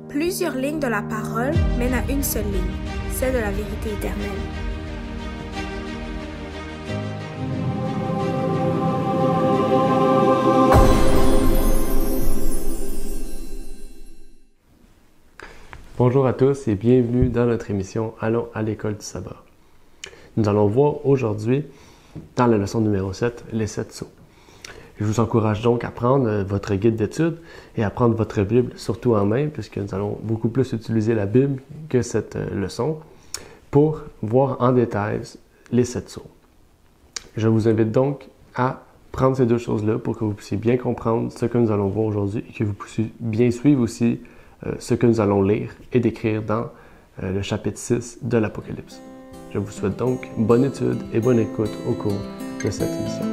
Plusieurs lignes de la parole mènent à une seule ligne, celle de la vérité éternelle. Bonjour à tous et bienvenue dans notre émission Allons à l'école du sabbat. Nous allons voir aujourd'hui, dans la leçon numéro 7, les 7 sceaux. Je vous encourage donc à prendre votre guide d'études et à prendre votre Bible surtout en main, puisque nous allons beaucoup plus utiliser la Bible que cette leçon pour voir en détail les 7 sceaux. Je vous invite donc à prendre ces deux choses-là pour que vous puissiez bien comprendre ce que nous allons voir aujourd'hui et que vous puissiez bien suivre aussi ce que nous allons lire et décrire dans le chapitre 6 de l'Apocalypse. Je vous souhaite donc bonne étude et bonne écoute au cours de cette émission.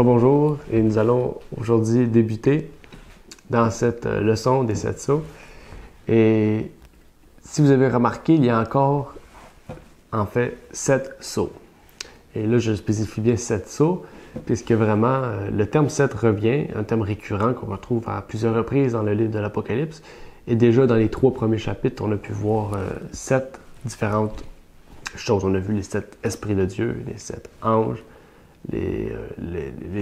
Bonjour, et nous allons aujourd'hui débuter dans cette leçon des 7 sceaux. Et si vous avez remarqué, il y a encore, en fait, 7 sceaux. Et là, je spécifie bien 7 sceaux, puisque vraiment, le terme 7 revient, un terme récurrent qu'on retrouve à plusieurs reprises dans le livre de l'Apocalypse. Et déjà, dans les 3 premiers chapitres, on a pu voir 7 différentes choses. On a vu les 7 esprits de Dieu, les 7 anges, les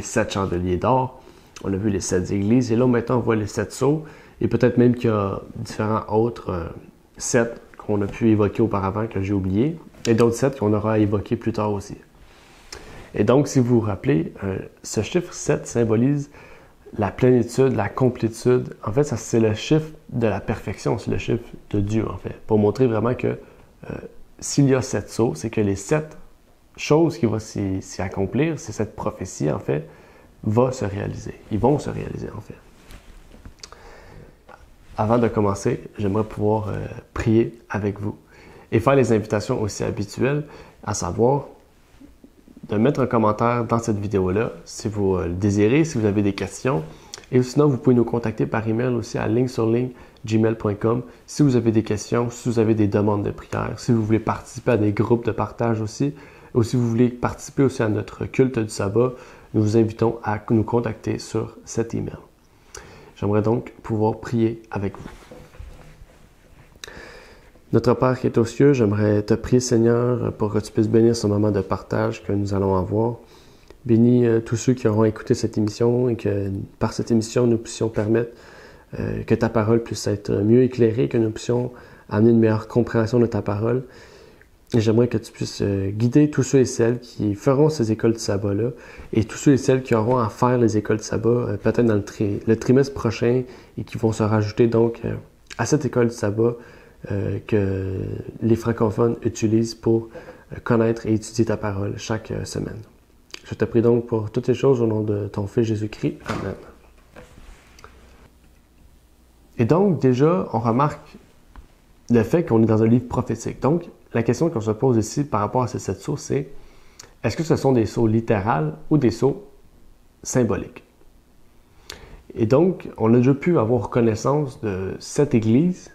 7 chandeliers d'or, on a vu les 7 églises, et là maintenant on voit les 7 sceaux, et peut-être même qu'il y a différents autres 7 qu'on a pu évoquer auparavant que j'ai oublié, et d'autres 7 qu'on aura à évoquer plus tard aussi. Et donc, si vous vous rappelez, ce chiffre 7 symbolise la plénitude, la complétude. En fait, ça c'est le chiffre de la perfection, c'est le chiffre de Dieu en fait, pour montrer vraiment que s'il y a 7 sceaux, c'est que les 7 chose qui va s'y accomplir, c'est cette prophétie, en fait, va se réaliser. Ils vont se réaliser, en fait. Avant de commencer, j'aimerais pouvoir prier avec vous et faire les invitations aussi habituelles, à savoir de mettre un commentaire dans cette vidéo-là, si vous le désirez, si vous avez des questions. Et sinon, vous pouvez nous contacter par email aussi à ligne-sur-ligne@gmail.com si vous avez des questions, si vous avez des demandes de prière, si vous voulez participer à des groupes de partage aussi, ou si vous voulez participer aussi à notre culte du sabbat, nous vous invitons à nous contacter sur cet email. J'aimerais donc pouvoir prier avec vous. Notre Père qui est aux cieux, j'aimerais te prier, Seigneur, pour que tu puisses bénir ce moment de partage que nous allons avoir. Bénis tous ceux qui auront écouté cette émission et que par cette émission, nous puissions permettre que ta parole puisse être mieux éclairée, que nous puissions amener une meilleure compréhension de ta parole. Et j'aimerais que tu puisses guider tous ceux et celles qui feront ces écoles de sabbat-là et tous ceux et celles qui auront à faire les écoles de sabbat peut-être dans le trimestre prochain et qui vont se rajouter donc à cette école de sabbat que les francophones utilisent pour connaître et étudier ta parole chaque semaine. Je te prie donc pour toutes ces choses au nom de ton Fils Jésus-Christ. Amen. Et donc déjà, on remarque le fait qu'on est dans un livre prophétique. Donc, la question qu'on se pose ici par rapport à ces 7 sceaux, c'est est-ce que ce sont des sceaux littérales ou des sceaux symboliques? Et donc, on a déjà pu avoir connaissance de cette église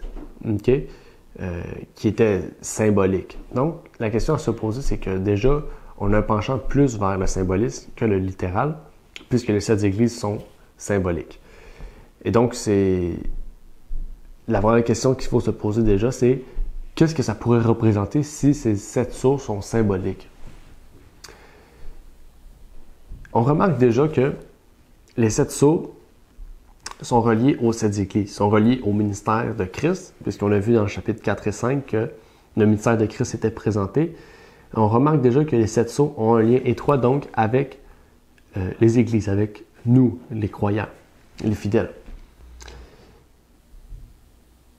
qui était symbolique. Donc, la question à se poser, c'est que déjà, on a un penchant plus vers le symbolisme que le littéral, puisque les 7 églises sont symboliques. Et donc, c'est la vraie question qu'il faut se poser déjà, c'est qu'est-ce que ça pourrait représenter si ces 7 sceaux sont symboliques? On remarque déjà que les 7 sceaux sont reliés aux 7 églises, sont reliés au ministère de Christ, puisqu'on a vu dans le chapitre 4 et 5 que le ministère de Christ était présenté. On remarque déjà que les 7 sceaux ont un lien étroit donc avec les églises, avec nous, les croyants, les fidèles.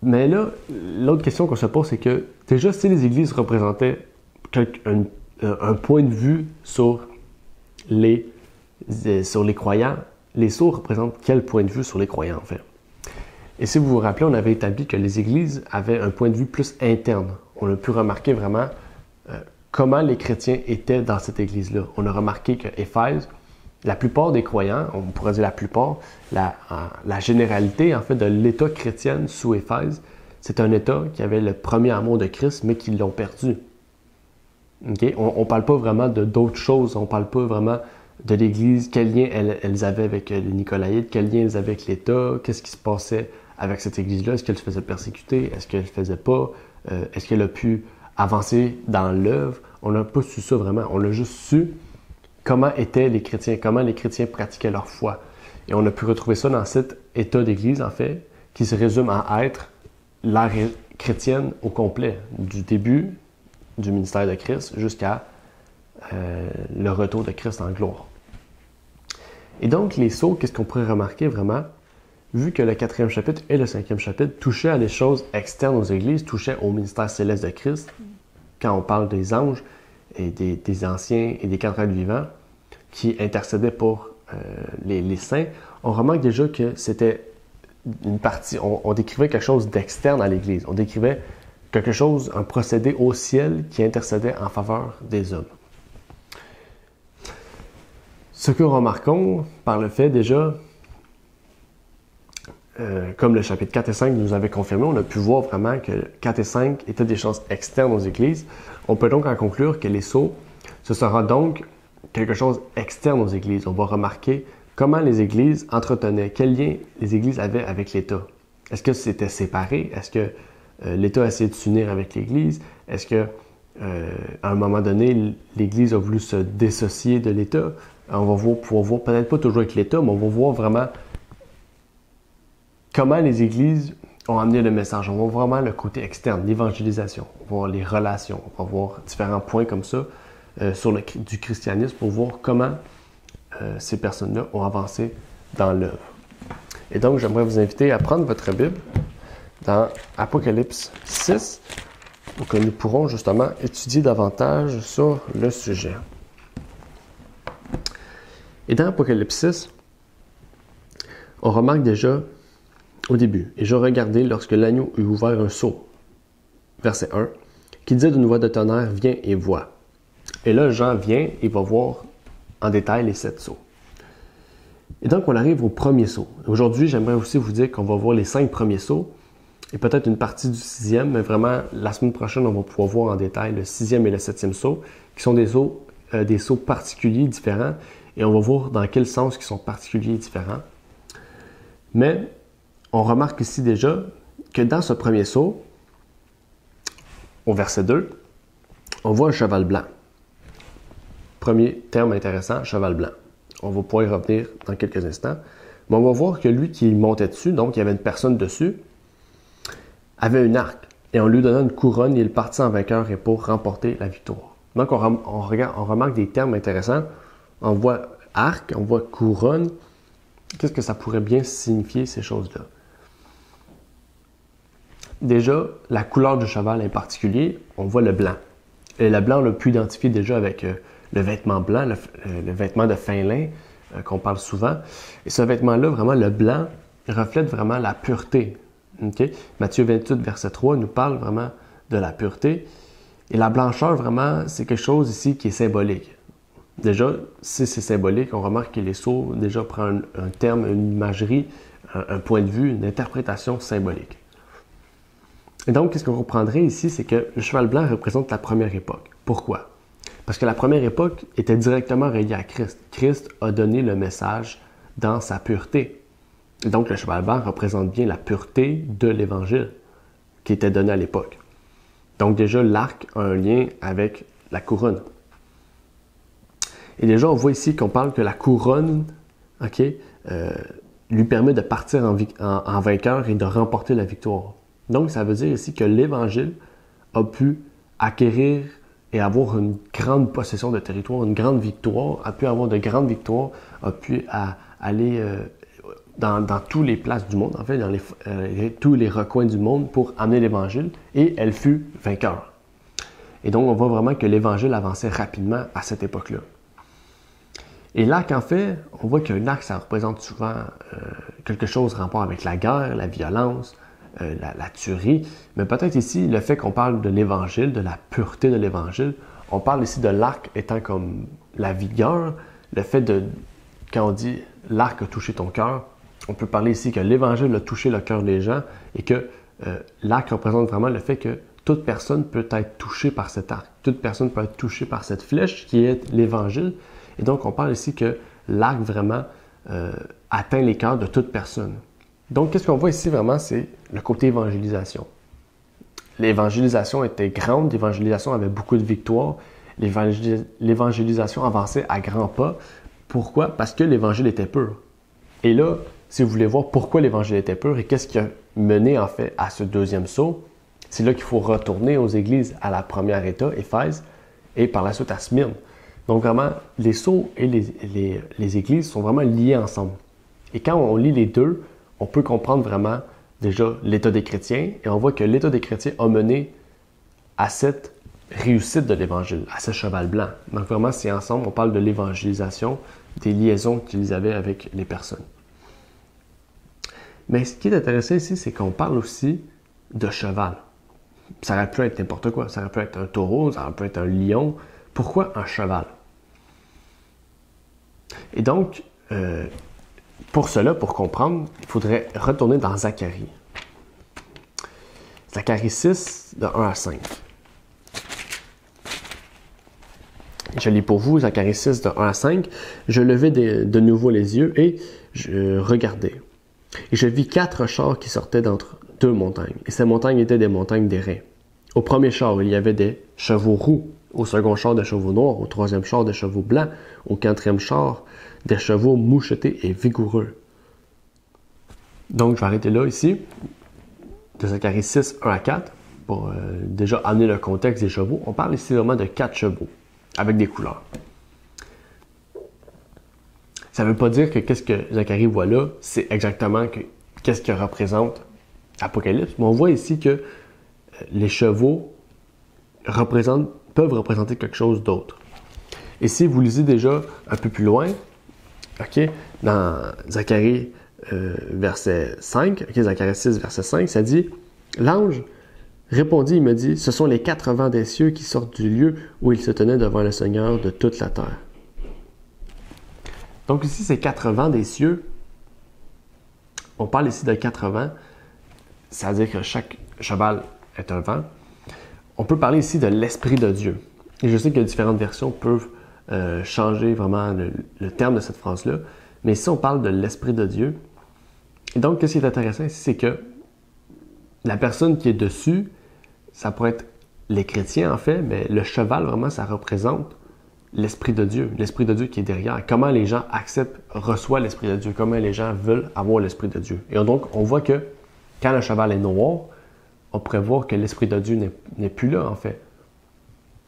Mais là, l'autre question qu'on se pose, c'est que déjà, si les églises représentaient un point de vue sur sur les croyants, les sceaux représentent quel point de vue sur les croyants, en fait. Et si vous vous rappelez, on avait établi que les églises avaient un point de vue plus interne. On a pu remarquer vraiment comment les chrétiens étaient dans cette église-là. On a remarqué qu'Éphèse, la plupart des croyants, on pourrait dire la plupart, la généralité en fait de l'État chrétien sous Éphèse, c'est un État qui avait le premier amour de Christ, mais qui l'ont perdu. Okay? On ne parle pas vraiment d'autres choses, on ne parle pas vraiment de l'Église, quel lien elles avaient avec les Nicolaïtes, quel lien elles avaient avec l'État, qu'est-ce qui se passait avec cette Église-là, est-ce qu'elle se faisait persécuter, est-ce qu'elle ne le faisait pas, est-ce qu'elle a pu avancer dans l'œuvre. On n'a pas su ça vraiment, on a juste su comment étaient les chrétiens, comment les chrétiens pratiquaient leur foi. Et on a pu retrouver ça dans cet état d'Église, en fait, qui se résume à être l'ère chrétienne au complet, du début du ministère de Christ jusqu'à le retour de Christ en gloire. Et donc, les sceaux, qu'est-ce qu'on pourrait remarquer vraiment? Vu que le 4e chapitre et le 5e chapitre touchaient à des choses externes aux églises, touchaient au ministère céleste de Christ, quand on parle des anges et des anciens et des 4 êtres vivants qui intercédaient pour les saints, on remarque déjà que c'était une partie, on décrivait quelque chose d'externe à l'Église. On décrivait quelque chose, un procédé au ciel qui intercédait en faveur des hommes. Ce que remarquons par le fait déjà, comme le chapitre 4 et 5 nous avait confirmé, on a pu voir vraiment que 4 et 5 étaient des choses externes aux églises. On peut donc en conclure que les sceaux, ce sera donc quelque chose externe aux églises. On va remarquer comment les églises entretenaient, quel lien les églises avaient avec l'État. Est-ce que c'était séparé? Est-ce que l'État a essayé de s'unir avec l'Église? Est-ce que à un moment donné, l'Église a voulu se dissocier de l'État? On va pouvoir voir, peut-être pas toujours avec l'État, mais on va voir vraiment comment les églises ont amené le message. On va voir vraiment le côté externe, l'évangélisation. On va voir les relations. On va voir différents points comme ça du christianisme pour voir comment ces personnes-là ont avancé dans l'œuvre. Et donc, j'aimerais vous inviter à prendre votre Bible dans Apocalypse 6 pour que nous pourrons justement étudier davantage sur le sujet. Et dans Apocalypse 6, on remarque déjà au début, « Et je regardai lorsque l'agneau eut ouvert un sceau. » Verset 1, qui disait d'une voix de tonnerre, « Viens et vois. » Et là, Jean vient et va voir en détail les 7 sceaux. Et donc, on arrive au premier sceau. Aujourd'hui, j'aimerais aussi vous dire qu'on va voir les 5 premiers sceaux et peut-être une partie du 6e, mais vraiment, la semaine prochaine, on va pouvoir voir en détail le 6e et le 7e sceau, qui sont des sceaux particuliers, différents, et on va voir dans quel sens ils sont particuliers et différents. Mais on remarque ici déjà que dans ce premier sceau, au verset 2, on voit un cheval blanc. Premier terme intéressant, cheval blanc. On va pouvoir y revenir dans quelques instants. Mais on va voir que lui qui montait dessus, donc il y avait une personne dessus, avait un arc. Et on lui donna une couronne et il partit en vainqueur et pour remporter la victoire. Donc on remarque des termes intéressants. On voit arc, on voit couronne. Qu'est-ce que ça pourrait bien signifier, ces choses-là? Déjà, la couleur du cheval en particulier, on voit le blanc. Et le blanc, on l'a pu identifier déjà avec le vêtement blanc, le vêtement de fin lin qu'on parle souvent. Et ce vêtement-là, vraiment, le blanc, reflète vraiment la pureté. Okay? Matthieu 28, verset 3, nous parle vraiment de la pureté. Et la blancheur, vraiment, c'est quelque chose ici qui est symbolique. Déjà, si c'est symbolique, on remarque que les sceaux, déjà, prend un terme, une imagerie, un point de vue, une interprétation symbolique. Et donc, qu'est-ce qu'on reprendrait ici, c'est que le cheval blanc représente la première époque. Pourquoi? Parce que la première époque était directement reliée à Christ. Christ a donné le message dans sa pureté. Et donc, le cheval blanc représente bien la pureté de l'Évangile qui était donné à l'époque. Donc, déjà, l'arc a un lien avec la couronne. Et déjà, on voit ici qu'on parle que la couronne, lui permet de partir en vainqueur et de remporter la victoire. Donc, ça veut dire ici que l'Évangile a pu acquérir et avoir une grande possession de territoire, une grande victoire, a pu avoir de grandes victoires, a pu aller dans toutes les places du monde, en fait, dans tous les recoins du monde pour amener l'Évangile, et elle fut vainqueur. Et donc, on voit vraiment que l'Évangile avançait rapidement à cette époque-là. Et l'arc, en fait, on voit qu'un arc, ça représente souvent quelque chose en rapport avec la guerre, la violence, la tuerie. Mais peut-être ici, le fait qu'on parle de l'Évangile, de la pureté de l'Évangile, on parle ici de l'arc étant comme la vigueur, le fait de, quand on dit l'arc a touché ton cœur, on peut parler ici que l'Évangile a touché le cœur des gens et que l'arc représente vraiment le fait que toute personne peut être touchée par cet arc. Toute personne peut être touchée par cette flèche qui est l'Évangile. Et donc, on parle ici que l'arc vraiment atteint les cœurs de toute personne. Donc, qu'est-ce qu'on voit ici vraiment, c'est le côté évangélisation. L'évangélisation était grande, l'évangélisation avait beaucoup de victoires, l'évangélisation avançait à grands pas. Pourquoi? Parce que l'Évangile était pur. Et là, si vous voulez voir pourquoi l'Évangile était pur et qu'est-ce qui a mené en fait à ce deuxième saut, c'est là qu'il faut retourner aux églises à la première état, Éphèse, et par la suite à Smyrne. Donc vraiment, les sauts et les églises sont vraiment liés ensemble. Et quand on lit les deux, on peut comprendre vraiment déjà l'état des chrétiens, et on voit que l'état des chrétiens a mené à cette réussite de l'Évangile, à ce cheval blanc. Donc vraiment, c'est ensemble, on parle de l'évangélisation, des liaisons qu'ils avaient avec les personnes. Mais ce qui est intéressant ici, c'est qu'on parle aussi de cheval. Ça aurait pu être n'importe quoi. Ça aurait pu être un taureau, ça aurait pu être un lion. Pourquoi un cheval? Et donc, pour cela, pour comprendre, il faudrait retourner dans Zacharie. Zacharie 6, de 1 à 5. Je lis pour vous Zacharie 6, de 1 à 5. Je levai de nouveau les yeux et je regardais. Et je vis 4 chars qui sortaient d'entre 2 montagnes. Et ces montagnes étaient des montagnes d'airain. Au premier char, il y avait des chevaux roux. Au second char, des chevaux noirs. Au troisième char, des chevaux blancs. Au quatrième char, des chevaux mouchetés et vigoureux. Donc, je vais arrêter là, ici, de Zacharie 6, 1 à 4, pour déjà amener le contexte des chevaux. On parle ici vraiment de 4 chevaux, avec des couleurs. Ça ne veut pas dire que qu'est-ce que Zacharie voit là, c'est exactement qu'est-ce que représente Apocalypse. Mais on voit ici que les chevaux peuvent représenter quelque chose d'autre. Et si vous lisez déjà un peu plus loin, okay, dans Zacharie verset 5, okay, Zacharie 6, verset 5, ça dit « L'ange répondit, il me dit, ce sont les 4 vents des cieux qui sortent du lieu où il se tenait devant le Seigneur de toute la terre. » Donc ici, ces 4 vents des cieux, on parle ici de 4 vents, c'est-à-dire que chaque cheval est un vent. On peut parler ici de l'Esprit de Dieu. Et je sais que différentes versions peuvent changer vraiment le terme de cette phrase-là, mais ici, on parle de l'Esprit de Dieu. Et donc, ce qui est intéressant ici, c'est que la personne qui est dessus, ça pourrait être les chrétiens en fait, mais le cheval, vraiment, ça représente l'Esprit de Dieu qui est derrière. Comment les gens reçoivent l'Esprit de Dieu, comment les gens veulent avoir l'Esprit de Dieu. Et donc, on voit que quand le cheval est noir, on pourrait voir que l'Esprit de Dieu n'est plus là, en fait.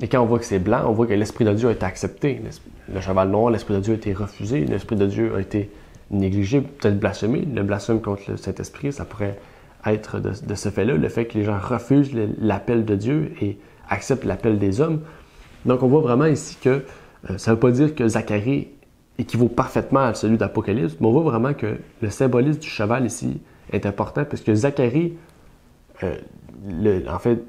Et quand on voit que c'est blanc, on voit que l'Esprit de Dieu a été accepté. Le cheval noir, l'Esprit de Dieu a été refusé, l'Esprit de Dieu a été négligé, peut-être blasphémé. Le blasphème contre le Saint-Esprit, ça pourrait être de ce fait-là, le fait que les gens refusent l'appel de Dieu et acceptent l'appel des hommes. Donc, on voit vraiment ici que ça ne veut pas dire que Zacharie équivaut parfaitement à celui d'Apocalypse, mais on voit vraiment que le symbolisme du cheval ici est important parce que Zacharie, en fait,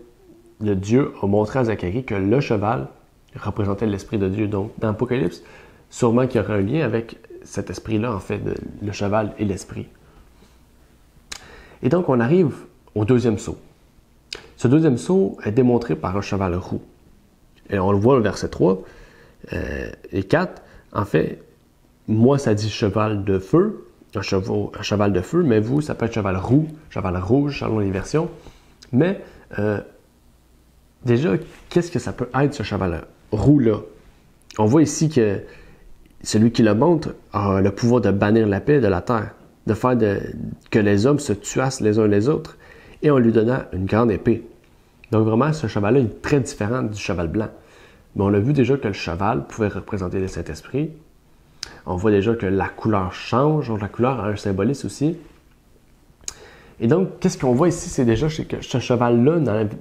le Dieu a montré à Zacharie que le cheval représentait l'Esprit de Dieu. Donc, dans Apocalypse, sûrement qu'il y aura un lien avec cet esprit-là, en fait, le cheval et l'Esprit. Et donc, on arrive au deuxième sceau. Ce deuxième sceau est démontré par un cheval roux. Et on le voit au verset 3 et 4. En fait, moi, ça dit cheval de feu, un cheval de feu, mais vous, ça peut être cheval roux, cheval rouge, selon les versions. Mais déjà, qu'est-ce que ça peut être, ce cheval roux-là? On voit ici que celui qui le montre a le pouvoir de bannir la paix de la terre, de faire que les hommes se tuassent les uns les autres, et on lui donna une grande épée. Donc vraiment, ce cheval-là est très différent du cheval blanc. Mais on a vu déjà que le cheval pouvait représenter le Saint-Esprit. On voit déjà que la couleur change, donc la couleur a un symbolisme aussi. Et donc, qu'est-ce qu'on voit ici, c'est déjà que ce cheval-là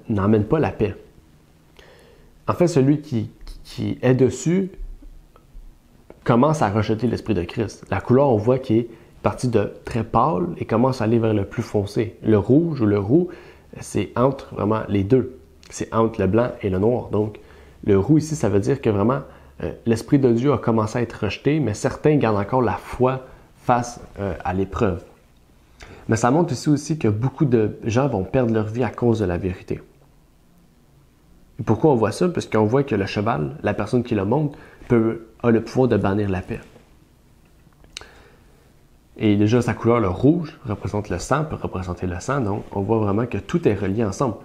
n'emmène pas la paix. En fait, celui qui est dessus commence à rejeter l'Esprit de Christ. La couleur, on voit qu'il est parti de très pâle et commence à aller vers le plus foncé. Le rouge ou le roux, c'est entre vraiment les deux. C'est entre le blanc et le noir. Donc, le roux ici, ça veut dire que vraiment, l'Esprit de Dieu a commencé à être rejeté, mais certains gardent encore la foi face à l'épreuve. Mais ça montre aussi que beaucoup de gens vont perdre leur vie à cause de la vérité. Et pourquoi on voit ça? Parce qu'on voit que le cheval, la personne qui le monte, a le pouvoir de bannir la paix. Et déjà, sa couleur, le rouge, représente le sang, peut représenter le sang. Donc, on voit vraiment que tout est relié ensemble.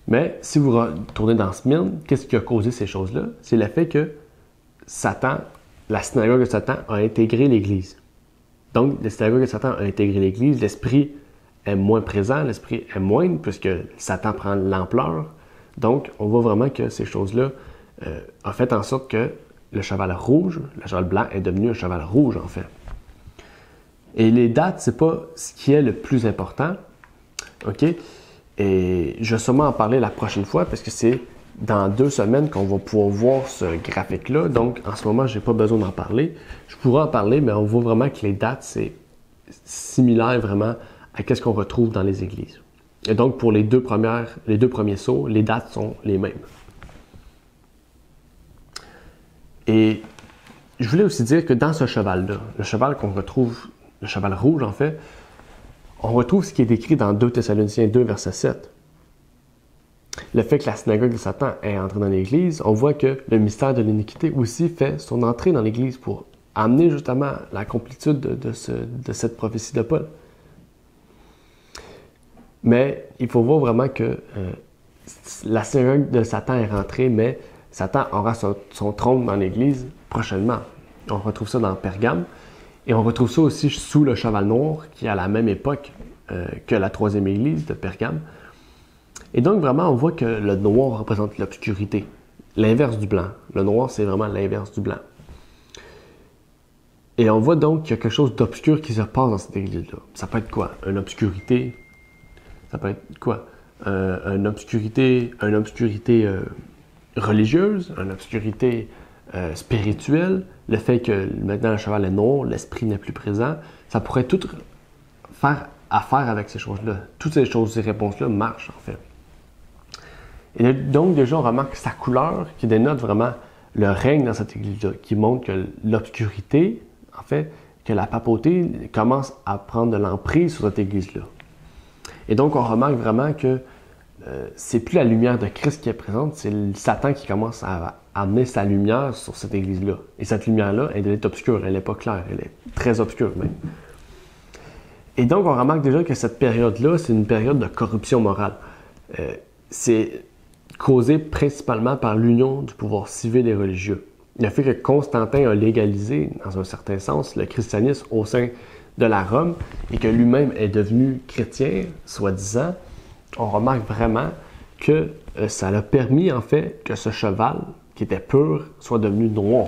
Mais si vous retournez dans Smyrne, qu'est-ce qui a causé ces choses-là? C'est le fait que Satan, la synagogue de Satan, a intégré l'Église. Donc, la synagogue de Satan a intégré l'Église. L'Esprit est moins présent, l'Esprit est moindre, puisque Satan prend l'ampleur. Donc, on voit vraiment que ces choses-là ont fait en sorte que le cheval rouge, le cheval blanc est devenu un cheval rouge, en fait. Et les dates, c'est pas ce qui est le plus important, OK? Et je vais sûrement en parler la prochaine fois, parce que c'est dans 2 semaines qu'on va pouvoir voir ce graphique-là. Donc, en ce moment, je n'ai pas besoin d'en parler. Je pourrais en parler, mais on voit vraiment que les dates, c'est similaire vraiment à ce qu'on retrouve dans les églises. Et donc, pour les deux premiers sauts, les dates sont les mêmes. Et je voulais aussi dire que dans ce cheval-là, le cheval qu'on retrouve, le cheval rouge en fait, on retrouve ce qui est décrit dans 2 Thessaloniciens 2, verset 7. Le fait que la synagogue de Satan est entrée dans l'Église, on voit que le mystère de l'iniquité aussi fait son entrée dans l'Église pour amener justement la complétude de cette prophétie de Paul. Mais il faut voir vraiment que la synagogue de Satan est rentrée, mais Satan aura son trône dans l'Église prochainement. On retrouve ça dans Pergame. Et on retrouve ça aussi sous le cheval noir, qui est à la même époque que la 3e Église de Pergame. Et donc, vraiment, on voit que le noir représente l'obscurité, l'inverse du blanc. Le noir, c'est vraiment l'inverse du blanc. Et on voit donc qu'il y a quelque chose d'obscur qui se passe dans cette église-là. Ça peut être quoi? Une obscurité. Ça peut être quoi? Une obscurité religieuse, une obscurité spirituelle. Le fait que maintenant le cheval est noir, l'esprit n'est plus présent. Ça pourrait tout faire affaire avec ces choses-là. Toutes ces réponses-là marchent, en fait. Et donc, déjà, on remarque sa couleur qui dénote vraiment le règne dans cette église-là, qui montre que l'obscurité, en fait, que la papauté commence à prendre de l'emprise sur cette église-là. Et donc, on remarque vraiment que c'est plus la lumière de Christ qui est présente, c'est Satan qui commence à amener sa lumière sur cette église-là. Et cette lumière-là, elle est obscure, elle n'est pas claire, elle est très obscure même. Et donc, on remarque déjà que cette période-là, c'est une période de corruption morale. C'est causé principalement par l'union du pouvoir civil et religieux. Le fait que Constantin a légalisé, dans un certain sens, le christianisme au sein de la Rome et que lui-même est devenu chrétien, soi-disant, on remarque vraiment que ça a permis, en fait, que ce cheval, qui était pur, soit devenu noir.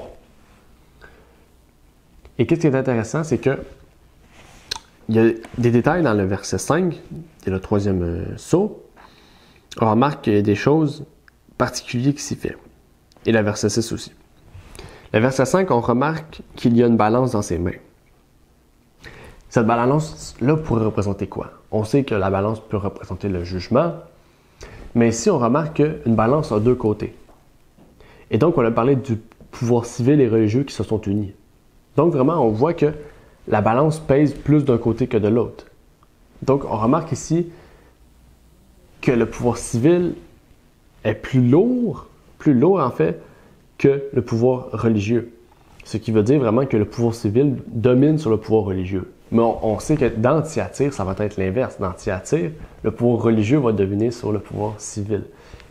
Et qu'est-ce qui est intéressant, c'est que il y a des détails dans le verset 5, qui est le 3e saut. On remarque qu'il y a des choses particulières qui s'y fait. Et le verset 6 aussi. Le verset 5, on remarque qu'il y a une balance dans ses mains. Cette balance-là pourrait représenter quoi? On sait que la balance peut représenter le jugement, mais ici, on remarque qu'une balance a 2 côtés. Et donc, on a parlé du pouvoir civil et religieux qui se sont unis. Donc, vraiment, on voit que la balance pèse plus d'un côté que de l'autre. Donc, on remarque ici que le pouvoir civil est plus lourd en fait, que le pouvoir religieux. Ce qui veut dire vraiment que le pouvoir civil domine sur le pouvoir religieux. Mais on sait que dans Thyatire, ça va être l'inverse. Dans Thyatire, le pouvoir religieux va dominer sur le pouvoir civil.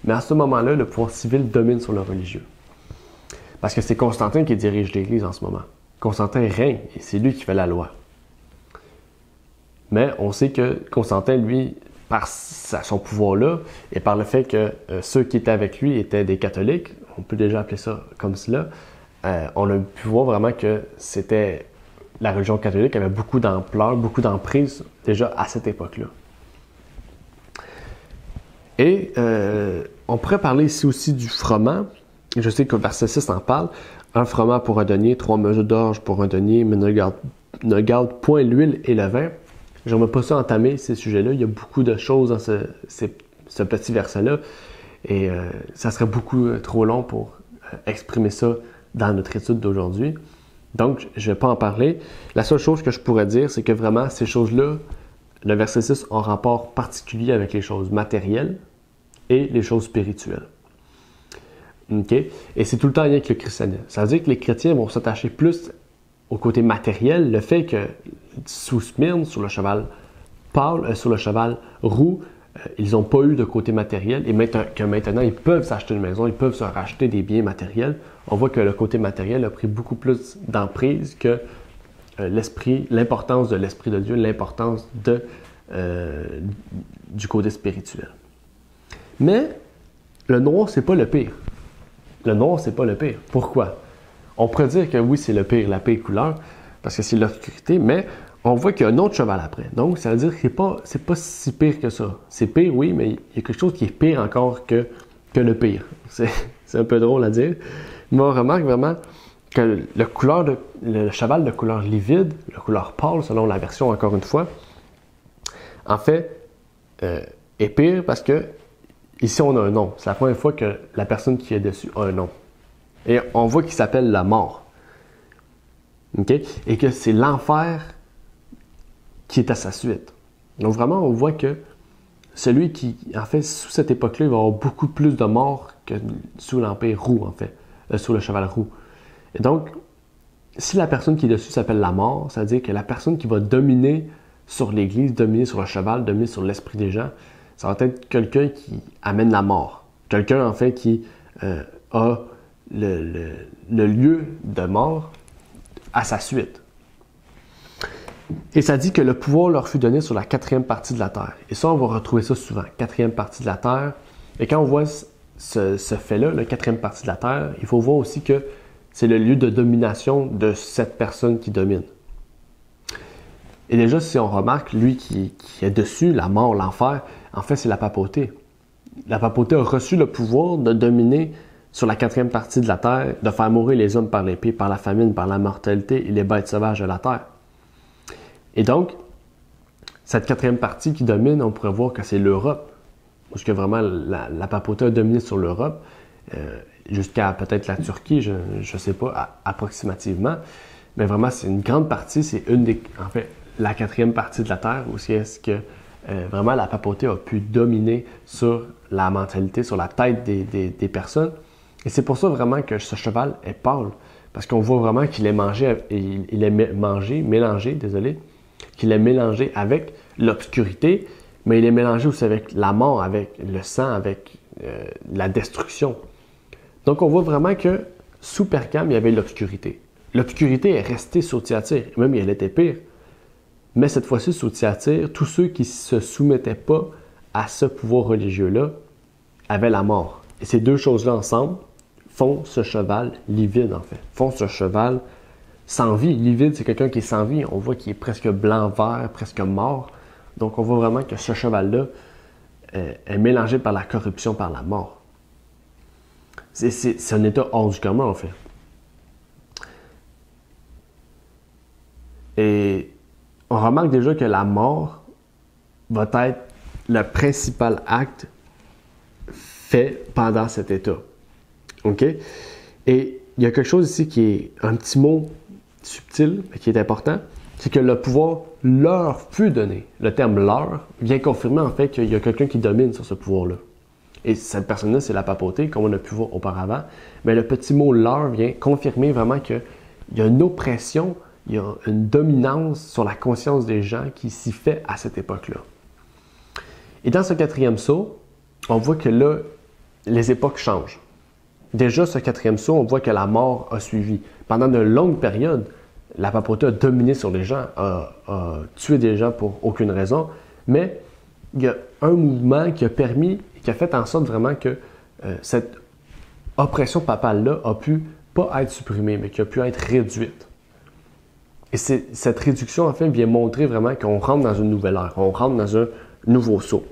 Mais à ce moment-là, le pouvoir civil domine sur le religieux. Parce que c'est Constantin qui dirige l'Église en ce moment. Constantin règne et c'est lui qui fait la loi. Mais on sait que Constantin, lui, par son pouvoir-là et par le fait que ceux qui étaient avec lui étaient des catholiques, on peut déjà appeler ça comme cela, on a pu voir vraiment que c'était la religion catholique avait beaucoup d'ampleur, beaucoup d'emprise déjà à cette époque-là. Et on pourrait parler ici aussi du froment. Je sais que le verset 6 en parle. un froment pour un denier, 3 mesures d'orge pour un denier, mais ne garde point l'huile et le vin. Je ne vais pas ça entamer ces sujets-là. Il y a beaucoup de choses dans ce petit verset-là. Et ça serait beaucoup trop long pour exprimer ça dans notre étude d'aujourd'hui. Donc, je ne vais pas en parler. La seule chose que je pourrais dire, c'est que vraiment, ces choses-là, le verset 6 a un rapport particulier avec les choses matérielles et les choses spirituelles. OK? Et c'est tout le temps lié avec le christianisme. Ça veut dire que les chrétiens vont s'attacher plus au côté matériel, le fait que sous Smyrne, sur le cheval pâle, sur le cheval roux, ils n'ont pas eu de côté matériel et que maintenant ils peuvent s'acheter une maison, ils peuvent se racheter des biens matériels. On voit que le côté matériel a pris beaucoup plus d'emprise que l'importance de l'Esprit de Dieu, l'importance du côté spirituel. Mais le noir, c'est pas le pire. Le noir, c'est pas le pire. Pourquoi? On pourrait dire que oui, c'est le pire, la pire couleur, parce que c'est l'obscurité, mais on voit qu'il y a un autre cheval après. Donc, ça veut dire que c'est pas si pire que ça. C'est pire, oui, mais il y a quelque chose qui est pire encore que le pire. C'est un peu drôle à dire. Mais on remarque vraiment que le cheval de couleur livide, la couleur pâle, selon la version encore une fois, en fait, est pire parce que ici, on a un nom. C'est la première fois que la personne qui est dessus a un nom. Et on voit qu'il s'appelle la mort. Okay? Et que c'est l'enfer qui est à sa suite. Donc vraiment, on voit que celui qui, en fait, sous cette époque-là, il va y avoir beaucoup plus de morts que sous l'Empire roux, en fait, sous le cheval roux. Et donc, si la personne qui est dessus s'appelle la mort, ça veut dire que la personne qui va dominer sur l'Église, dominer sur le cheval, dominer sur l'esprit des gens, ça va être quelqu'un qui amène la mort. Quelqu'un, en fait, qui a le lieu de mort à sa suite. Et ça dit que le pouvoir leur fut donné sur la 4e partie de la terre. Et ça, on va retrouver ça souvent, 4e partie de la terre. Et quand on voit ce fait-là, la 4e partie de la terre, il faut voir aussi que c'est le lieu de domination de cette personne qui domine. Et déjà, si on remarque, lui qui est dessus, la mort, l'enfer, en fait, c'est la papauté. La papauté a reçu le pouvoir de dominer sur la 4e partie de la terre, de faire mourir les hommes par l'épée, par la famine, par la mortalité et les bêtes sauvages de la terre. Et donc, cette 4e partie qui domine, on pourrait voir que c'est l'Europe, parce que vraiment la papauté a dominé sur l'Europe, jusqu'à peut-être la Turquie, je ne sais pas, approximativement, mais vraiment c'est une grande partie, c'est en fait, la 4e partie de la terre, où est-ce que vraiment la papauté a pu dominer sur la mentalité, sur la tête des personnes. Et c'est pour ça vraiment que ce cheval est pâle, parce qu'on voit vraiment qu'il est mélangé avec l'obscurité, mais il est mélangé aussi avec la mort, avec le sang, avec la destruction. Donc on voit vraiment que sous Pergame, il y avait l'obscurité. L'obscurité est restée sous Thyatire, même elle était pire. Mais cette fois-ci, sous Thyatire, tous ceux qui ne se soumettaient pas à ce pouvoir religieux-là avaient la mort. Et ces deux choses-là ensemble font ce cheval livide, en fait. Font ce cheval sans vie. Livide, c'est quelqu'un qui est sans vie. On voit qu'il est presque blanc-vert, presque mort. Donc, on voit vraiment que ce cheval-là est mélangé par la corruption, par la mort. C'est un état hors du commun, en fait. Et on remarque déjà que la mort va être le principal acte fait pendant cet état. OK? Et il y a quelque chose ici qui est un petit mot subtil, mais qui est important, c'est que le pouvoir leur fut donné. Le terme leur vient confirmer en fait qu'il y a quelqu'un qui domine sur ce pouvoir-là. Et cette personne-là, c'est la papauté, comme on a pu voir auparavant. Mais le petit mot leur vient confirmer vraiment qu'il y a une oppression, il y a une dominance sur la conscience des gens qui s'y fait à cette époque-là. Et dans ce 4e sceau, on voit que là, les époques changent. Déjà, ce 4e sceau, on voit que la mort a suivi. Pendant de longues périodes, la papauté a dominé sur les gens, a tué des gens pour aucune raison, mais il y a un mouvement qui a fait en sorte vraiment que cette oppression papale-là a pu pas être supprimée, mais qui a pu être réduite. Et cette réduction, en fait, vient montrer vraiment qu'on rentre dans une nouvelle ère, on rentre dans un nouveau sceau.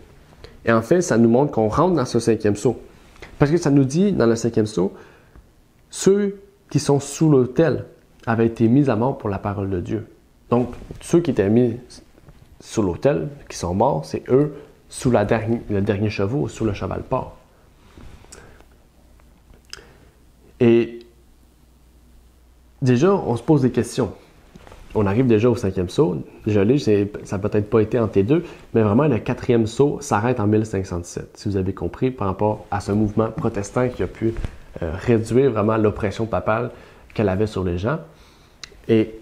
Et en fait, ça nous montre qu'on rentre dans ce 5e sceau. Parce que ça nous dit, dans le 5e sceau, ceux qui sont sous l'autel avaient été mis à mort pour la parole de Dieu. Donc, ceux qui étaient mis sous l'autel, qui sont morts, c'est eux sous le dernier chevaux, sous le cheval porc. Et déjà, on se pose des questions. On arrive déjà au 5e saut. Déjà, ça n'a peut-être pas été entre les deux, mais vraiment, le 4e saut s'arrête en 1517, si vous avez compris, par rapport à ce mouvement protestant qui a pu réduire vraiment l'oppression papale qu'elle avait sur les gens. Et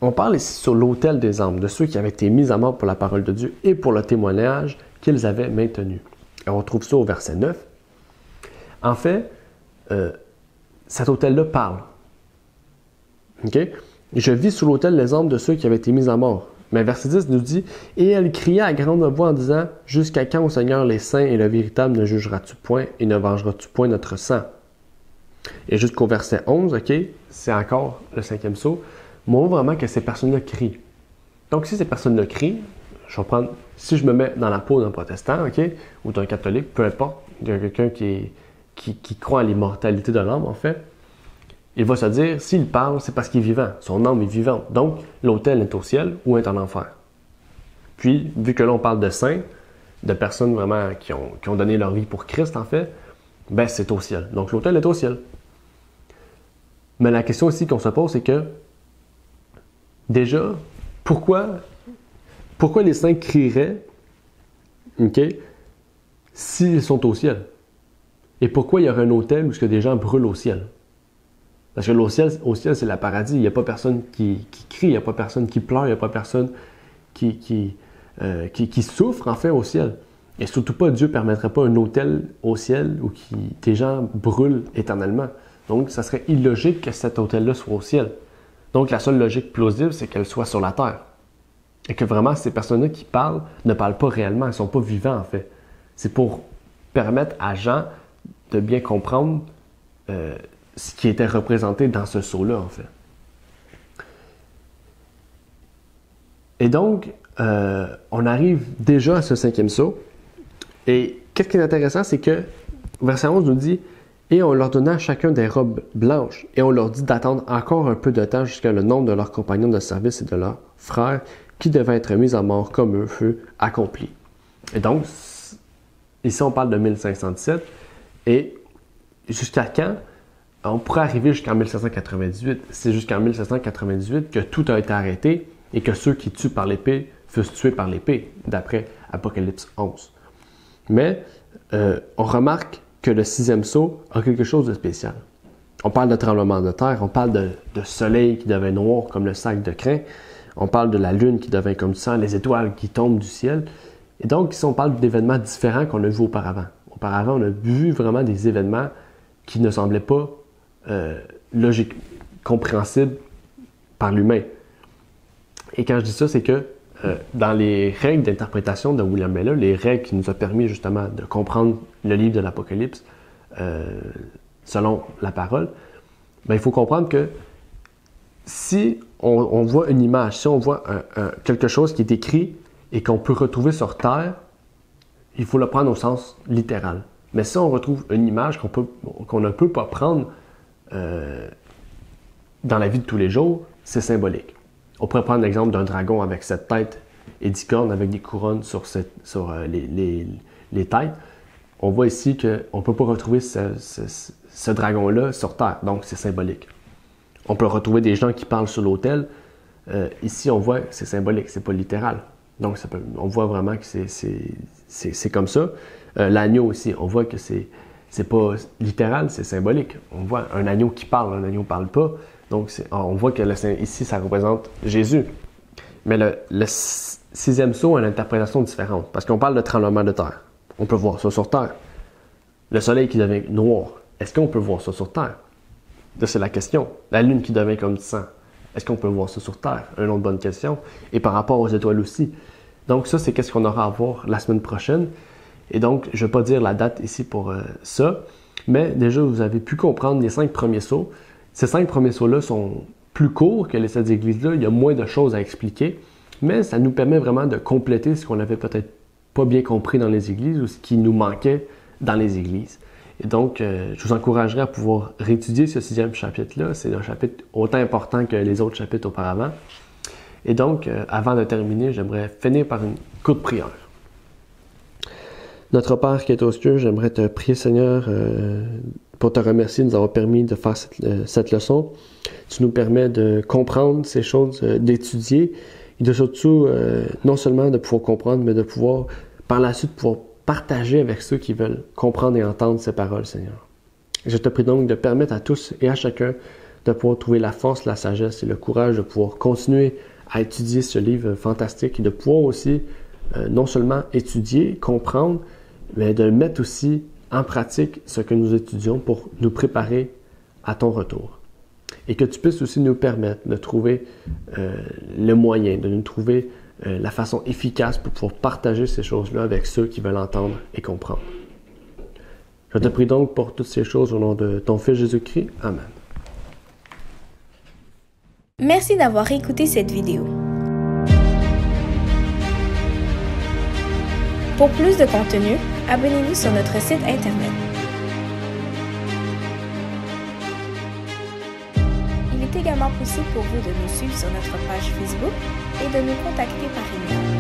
on parle ici sur l'autel des âmes, de ceux qui avaient été mis à mort pour la parole de Dieu et pour le témoignage qu'ils avaient maintenu. Et on trouve ça au verset 9. En fait, cet autel-là parle. OK? Je vis sous l'autel les âmes de ceux qui avaient été mis à mort. Mais verset 10 nous dit, « Et elle cria à grande voix en disant, « Jusqu'à quand, ô Seigneur, les saints et le véritable ne jugeras-tu point et ne vengeras-tu point notre sang? » Et jusqu'au verset 11, OK, c'est encore le 5e saut, montre vraiment que ces personnes-là crient. Donc, si ces personnes-là crient, je vais prendre, si je me mets dans la peau d'un protestant, OK, ou d'un catholique, peu importe, il y a quelqu'un qui croit à l'immortalité de l'âme, en fait, il va se dire, s'il parle, c'est parce qu'il est vivant. Son âme est vivante. Donc, l'autel est au ciel ou est en enfer. Puis, vu que là, on parle de saints, de personnes vraiment qui ont donné leur vie pour Christ, en fait, ben c'est au ciel. Donc, l'autel est au ciel. Mais la question aussi qu'on se pose, c'est que, déjà, pourquoi les saints crieraient, OK, s'ils sont au ciel? Et pourquoi il y aurait un autel où des gens brûlent au ciel? Parce que au ciel, c'est le paradis. Il n'y a pas personne qui crie, il n'y a pas personne qui pleure, il n'y a pas personne qui souffre, en fait, au ciel. Et surtout pas, Dieu ne permettrait pas un autel au ciel où des gens brûlent éternellement. Donc, ça serait illogique que cet autel-là soit au ciel. Donc, la seule logique plausible, c'est qu'elle soit sur la terre. Et que vraiment, ces personnes-là qui parlent ne parlent pas réellement, elles ne sont pas vivants, en fait. C'est pour permettre à Jean de bien comprendre ce qui était représenté dans ce sceau-là, en fait. Et donc, on arrive déjà à ce 5e sceau. Et qu'est-ce qui est intéressant, c'est que verset 11 nous dit « Et on leur donna à chacun des robes blanches, et on leur dit d'attendre encore un peu de temps jusqu'à le nombre de leurs compagnons de service et de leurs frères, qui devaient être mis à mort comme eux, fut accompli. » Et donc, ici on parle de 1517, et jusqu'à quand? On pourrait arriver jusqu'en 1798. C'est jusqu'en 1798 que tout a été arrêté et que ceux qui tuent par l'épée fussent tués par l'épée, d'après Apocalypse 11. Mais on remarque que le 6e sceau a quelque chose de spécial. On parle de tremblement de terre, on parle de soleil qui devient noir comme le sac de crin, on parle de la lune qui devient comme du sang, les étoiles qui tombent du ciel. Et donc, ici, on parle d'événements différents qu'on a vus auparavant. Auparavant, on a vu vraiment des événements qui ne semblaient pas logique, compréhensible par l'humain. Et quand je dis ça, c'est que dans les règles d'interprétation de William Miller, les règles qui nous ont permis justement de comprendre le livre de l'Apocalypse selon la parole, ben, il faut comprendre que si on voit une image, si on voit quelque chose qui est écrit et qu'on peut retrouver sur Terre, il faut le prendre au sens littéral. Mais si on retrouve une image qu'on ne peut pas prendre dans la vie de tous les jours, c'est symbolique. On pourrait prendre l'exemple d'un dragon avec 7 têtes et 10 cornes avec des couronnes sur les têtes. On voit ici qu'on ne peut pas retrouver ce dragon-là sur Terre, donc c'est symbolique. On peut retrouver des gens qui parlent sur l'autel. Ici, on voit que c'est symbolique, c'est pas littéral. Donc, on voit vraiment que c'est comme ça. L'agneau aussi, on voit que c'est pas littéral, c'est symbolique. On voit un agneau qui parle, un agneau ne parle pas. Donc, on voit que ici, ça représente Jésus. Mais le 6e sceau a une interprétation différente, parce qu'on parle de tremblement de terre. On peut voir ça sur Terre. Le soleil qui devient noir, est-ce qu'on peut voir ça sur Terre? Ça, c'est la question. La lune qui devient comme du sang, est-ce qu'on peut voir ça sur Terre? Une autre bonne question. Et par rapport aux étoiles aussi. Donc, ça, c'est qu'est-ce qu'on aura à voir la semaine prochaine. Et donc, je ne vais pas dire la date ici pour ça, mais déjà, vous avez pu comprendre les 5 premiers sceaux. Ces 5 premiers sceaux-là sont plus courts que les 7 églises-là. Il y a moins de choses à expliquer, mais ça nous permet vraiment de compléter ce qu'on n'avait peut-être pas bien compris dans les églises ou ce qui nous manquait dans les églises. Et donc, je vous encouragerai à pouvoir réétudier ce 6e chapitre-là. C'est un chapitre autant important que les autres chapitres auparavant. Et donc, avant de terminer, j'aimerais finir par une courte prière. Notre Père qui est aux cieux, j'aimerais te prier, Seigneur, pour te remercier de nous avoir permis de faire cette leçon. Tu nous permets de comprendre ces choses, d'étudier, et de surtout, non seulement de pouvoir comprendre, mais de pouvoir, par la suite, pouvoir partager avec ceux qui veulent comprendre et entendre ces paroles, Seigneur. Je te prie donc de permettre à tous et à chacun de pouvoir trouver la force, la sagesse et le courage de pouvoir continuer à étudier ce livre fantastique et de pouvoir aussi non seulement étudier, comprendre, mais de mettre aussi en pratique ce que nous étudions pour nous préparer à ton retour. Et que tu puisses aussi nous permettre de trouver le moyen, de nous trouver la façon efficace pour pouvoir partager ces choses-là avec ceux qui veulent entendre et comprendre. Je te prie donc pour toutes ces choses au nom de ton Fils Jésus-Christ. Amen. Merci d'avoir écouté cette vidéo. Pour plus de contenu, abonnez-vous sur notre site Internet. Il est également possible pour vous de nous suivre sur notre page Facebook et de nous contacter par email.